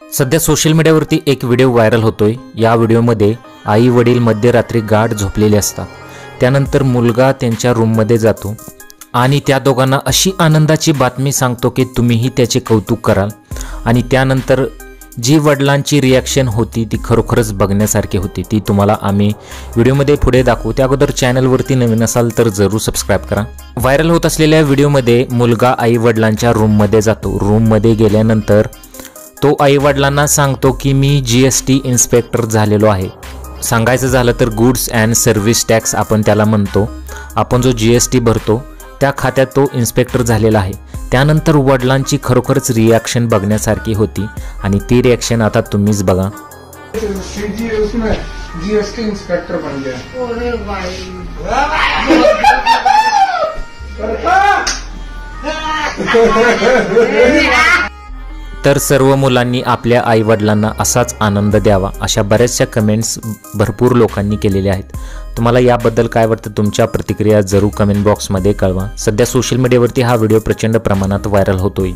सध्या सोशल मीडियावरती एक व्हिडिओ व्हायरल होतोय। या व्हिडिओमध्ये आई वडील मध्यरात्री गाढ झोपलेले असतात। त्यानंतर मुलगा त्यांच्या रूममध्ये जातो आणि त्या दोघांना अशी आनंदाची बातमी सांगतो की तुम्हीही त्याचे कौतुक कराल। आणि त्यानंतर जी वडिलांची रिॲक्शन होती ती खरोखरच बघण्यासारखी होती। ती तुम्हाला आम्ही व्हिडिओमध्ये पुढे दाखवू। त्या अगोदर चॅनलवरती नवीन असाल तर जरूर सबस्क्राइब करा। व्हायरल होत असलेल्या व्हिडिओमध्ये मुलगा आई वडिलांच्या रूममध्ये जातो। रूममध्ये गेल्यानंतर तो आई वडिलांना सांगतो की मी GST इन्स्पेक्टर झालेलो आहे। सांगायचं झालं तर गुड्स अँड सर्व्हिस टॅक्स आपण त्याला म्हणतो। आपण जो GST भरतो त्या खात्यात तो इन्स्पेक्टर झालेला आहे। त्यानंतर वडिलांची खरोखरच रिॲक्शन बघण्यासारखी होती आणि ती रिॲक्शन आता तुम्हीच बघा। GST इंस्पेक्टर बन गया। अरे भाई तर सर्व मुलांनी आपल्या आई वडिलांना असाच आनंद द्यावा अशा बऱ्याचशा कमेंट्स भरपूर लोकांनी केलेल्या आहेत। तुम्हाला याबद्दल काय वाटतं? तुमच्या प्रतिक्रिया जरूर कमेंट बॉक्समध्ये कळवा। सध्या सोशल मीडियावरती हा व्हिडिओ प्रचंड प्रमाणात व्हायरल होतोय।